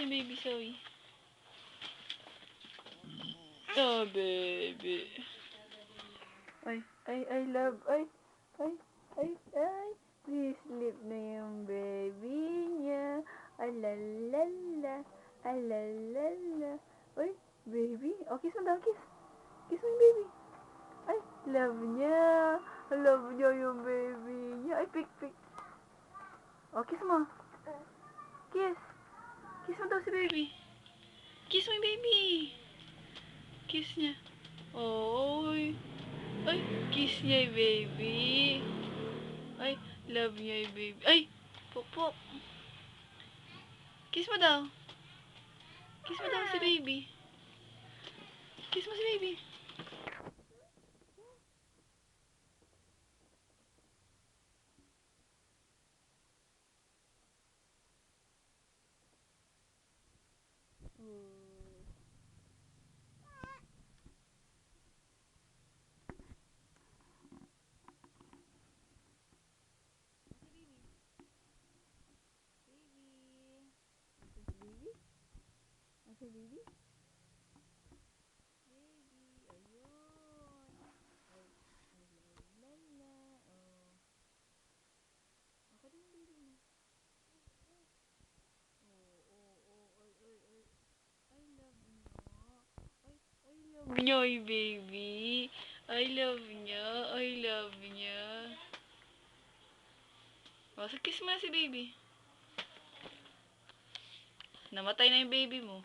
niya baby Zoe. Oh, baby. I love, ay. Please sleep na yung baby niya. Alalala. Alalala. Uy, baby. Oh, kiss mo daw, kiss. Kiss mo yung baby. Ay, love niya. Love niya yung baby niya. Ay, pik. Oh, kiss mo. Kiss. Kiss mo daw si baby. Kiss mo yung baby. Kiss niya. Oy. Ay, kiss niya yung baby. Ay, love niya yung baby. Ay, pupok. Kiss mo daw. Kiss mo daw si baby. Kiss mo si baby. Asa baby? Baby, ayun. Ay, lala. Oh. Ako din yung baby mo. Ay. I love nyo. I love nyo, baby. I love nyo. I love nyo. O, so kiss mo na si baby. Namatay na yung baby mo.